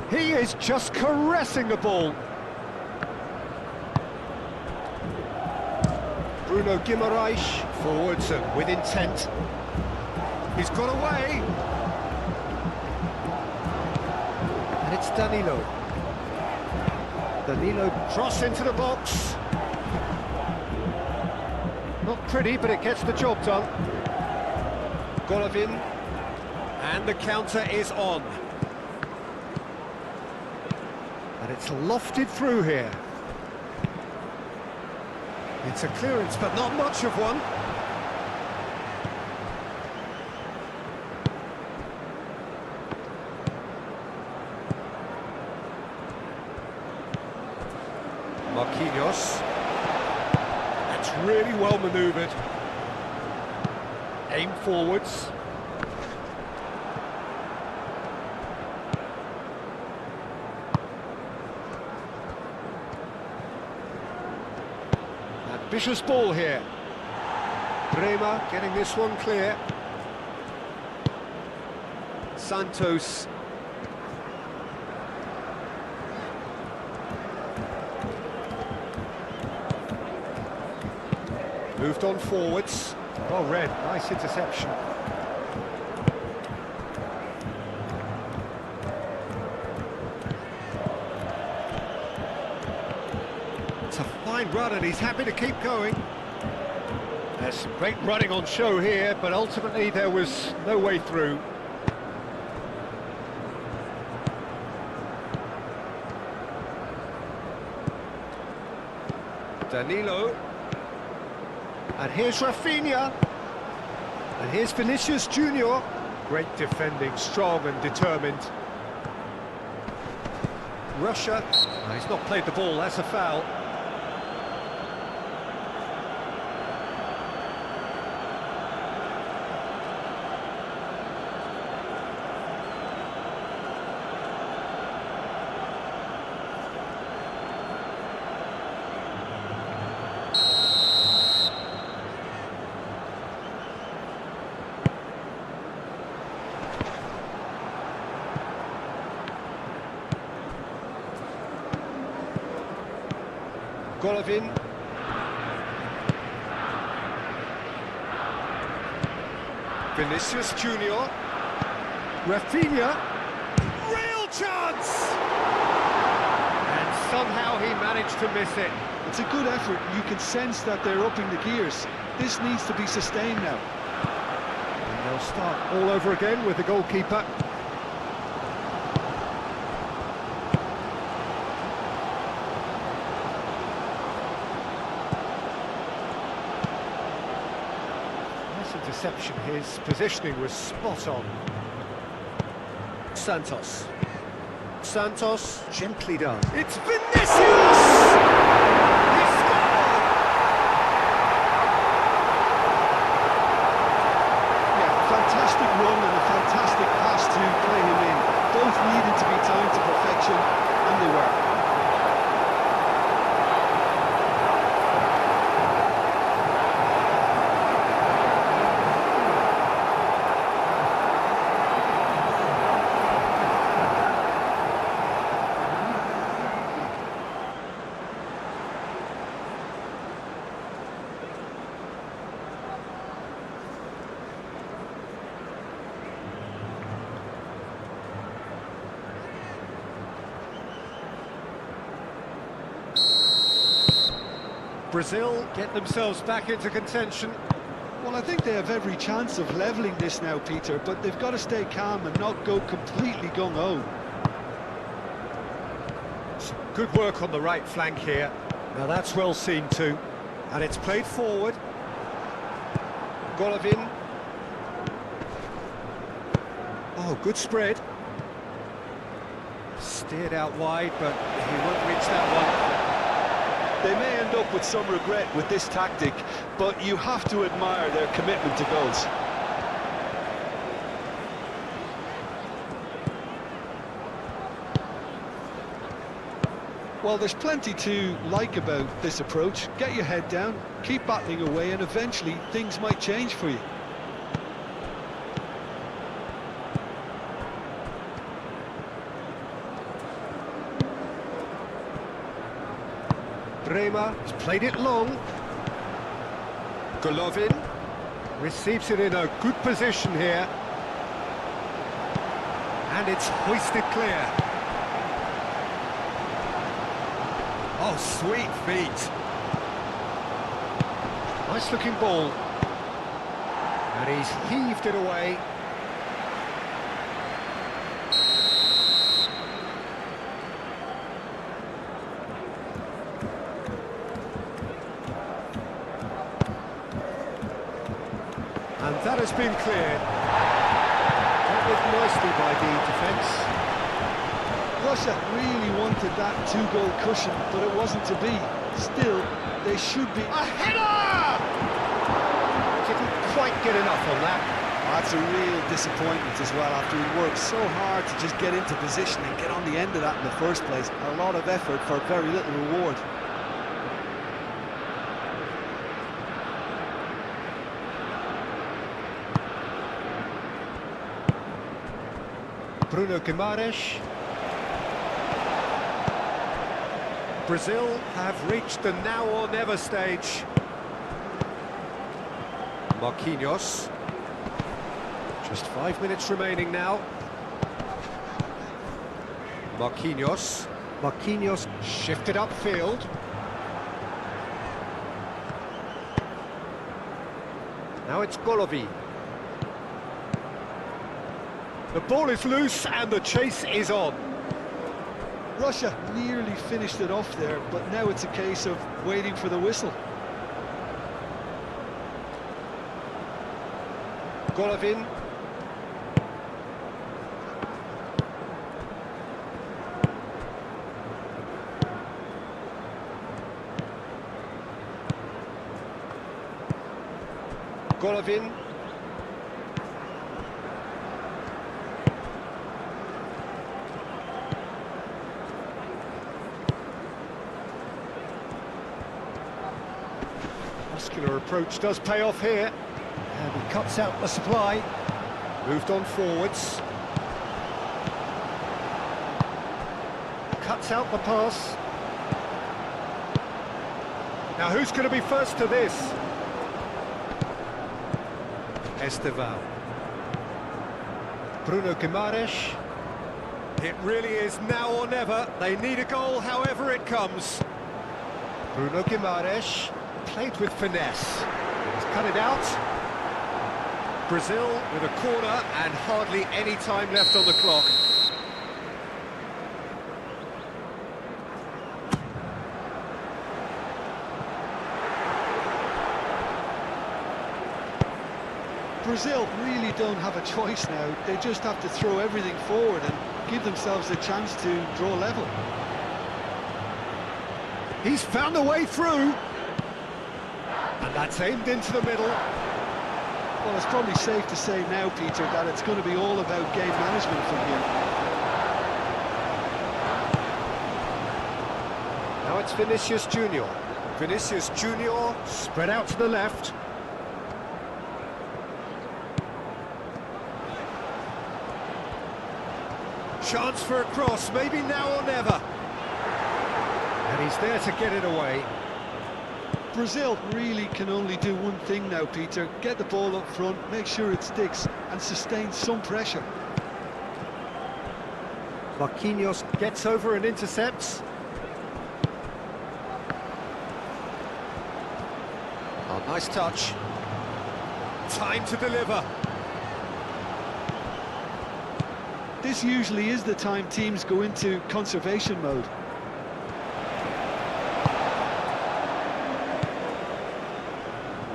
He is just caressing the ball. Bruno Guimaraes, forwards and with intent. He's got away. And it's Danilo. Danilo cross into the box. Not pretty, but it gets the job done. Golovin, and the counter is on. And it's lofted through here. It's a clearance, but not much of one. Marquinhos. That's really well manoeuvred. Aim forwards. Ambitious ball here. Bremer getting this one clear. Santos. Moved on forwards. Well read, nice interception. It's a fine run and he's happy to keep going. There's some great running on show here, but ultimately there was no way through. Danilo. And here's Rafinha. And here's Vinicius Junior. Great defending, strong and determined. Russia. Oh, he's not played the ball, that's a foul. Golovin. Vinicius Junior. Rafinha. Real chance! And somehow he managed to miss it. It's a good effort. You can sense that they're upping the gears. This needs to be sustained now. And they'll start all over again with the goalkeeper. Interception, his positioning was spot on. Santos. Santos, gently done. It's Vinicius! He scored! Yeah, fantastic run and a fantastic pass to play him in. Both needed to be timed to perfection, and they were. Brazil get themselves back into contention. Well, I think they have every chance of levelling this now, Peter, but they've got to stay calm and not go completely gung-ho. Some good work on the right flank here. Now that's well seen too. And it's played forward. Golovin. Oh, good spread. Steered out wide, but he won't reach that one. They may end up with some regret with this tactic, but you have to admire their commitment to goals. Well, there's plenty to like about this approach. Get your head down, keep battling away, and eventually things might change for you. Bremer has played it long. Golovin receives it in a good position here. And it's hoisted clear. Oh, sweet feet. Nice looking ball. And he's heaved it away. And that has been cleared. Dealt with nicely by the defence. Russia really wanted that two-goal cushion, but it wasn't to be. Still, they should be... A header! Didn't quite get enough on that. That's a real disappointment as well, after he worked so hard to just get into position and get on the end of that in the first place. A lot of effort for very little reward. Bruno Guimaraes. Brazil have reached the now or never stage. Marquinhos. Just 5 minutes remaining now. Marquinhos. Marquinhos shifted upfield. Now it's Golovin. The ball is loose and the chase is on. Russia nearly finished it off there, but now it's a case of waiting for the whistle. Golovin. Golovin. Muscular approach does pay off here. And he cuts out the supply. Moved on forwards. Cuts out the pass. Now who's going to be first to this? Esteval. Bruno Guimaraes. It really is now or never. They need a goal however it comes. Bruno Guimaraes played with finesse. He's cut it out. Brazil with a corner and hardly any time left on the clock. Brazil really don't have a choice now. They just have to throw everything forward and give themselves a chance to draw level. He's found a way through. And that's aimed into the middle. Well, it's probably safe to say now, Peter, that it's going to be all about game management from here. Now it's Vinicius Junior. Vinicius Junior spread out to the left. Chance for a cross, maybe now or never. And he's there to get it away. Brazil really can only do one thing now, Peter. Get the ball up front, make sure it sticks, and sustain some pressure. Marquinhos gets over and intercepts. Oh, nice touch. Time to deliver. This usually is the time teams go into conservation mode.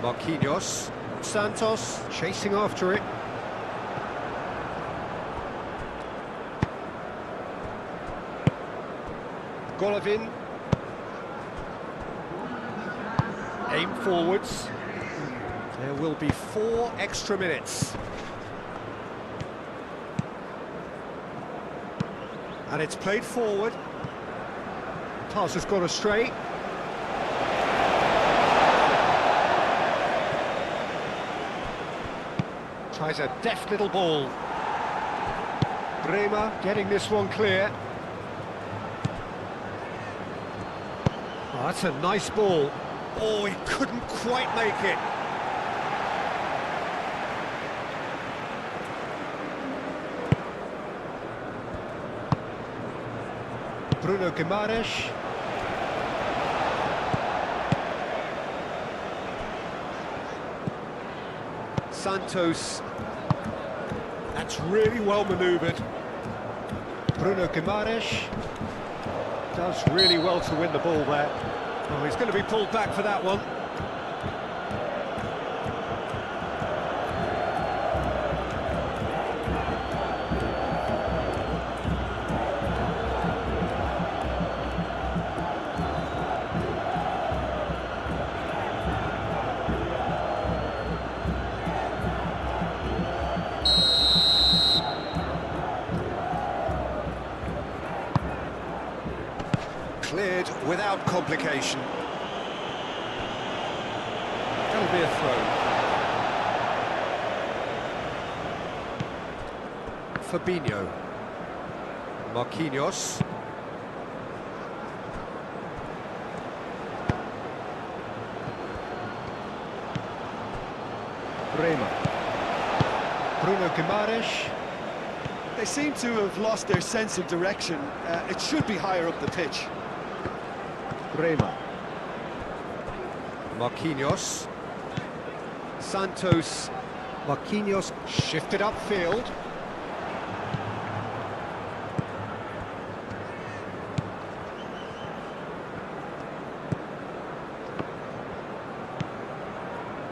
Marquinhos. Santos chasing after it. Golovin. Aim forwards. There will be 4 extra minutes. And it's played forward. Pass has gone astray. Tries a deft little ball. Bremer getting this one clear. Oh, that's a nice ball. Oh, he couldn't quite make it. Bruno Guimaraes. Santos. That's really well manoeuvred. Bruno Guimaraes does really well to win the ball there. Oh, he's going to be pulled back for that one. Cleared without complication. That'll be a throw. Fabinho. Marquinhos. Bremer. Bruno Guimaraes. They seem to have lost their sense of direction. It should be higher up the pitch. Bremer. Marquinhos. Santos. Marquinhos shifted upfield.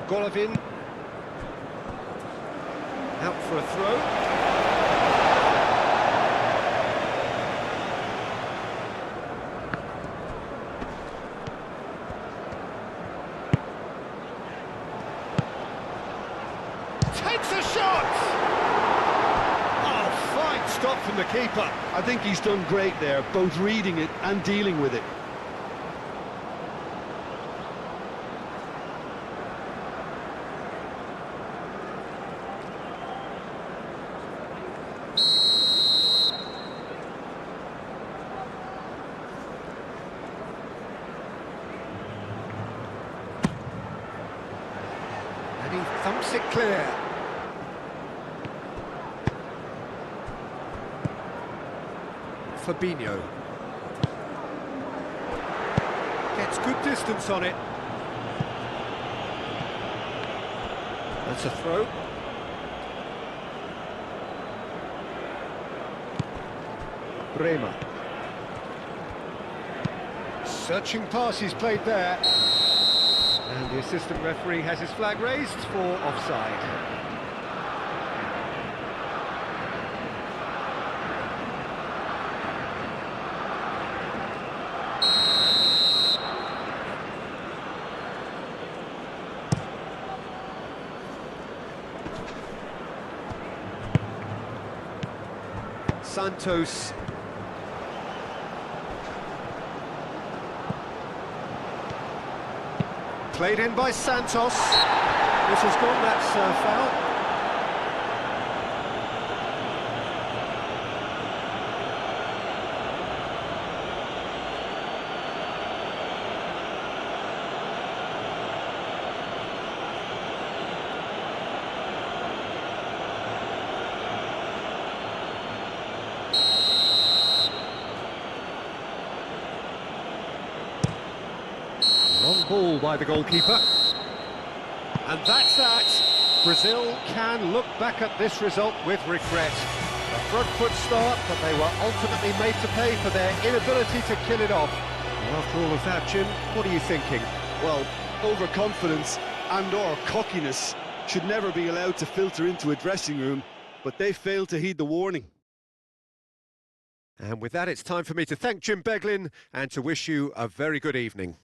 Golovin. Out for a throw. Takes a shot! Oh, fine stop from the keeper. I think he's done great there, both reading it and dealing with it. And he thumps it clear. Fabinho. Gets good distance on it. That's a throw. Bremer. Searching pass he's played there. And the assistant referee has his flag raised for offside. Santos. Played in by Santos. This has gone, that's foul. Long ball by the goalkeeper. And that's that. Brazil can look back at this result with regret. A front foot start, but they were ultimately made to pay for their inability to kill it off. Well, after all of that, Jim, what are you thinking? Well, overconfidence and/or cockiness should never be allowed to filter into a dressing room, but they failed to heed the warning. And with that, it's time for me to thank Jim Beglin and to wish you a very good evening.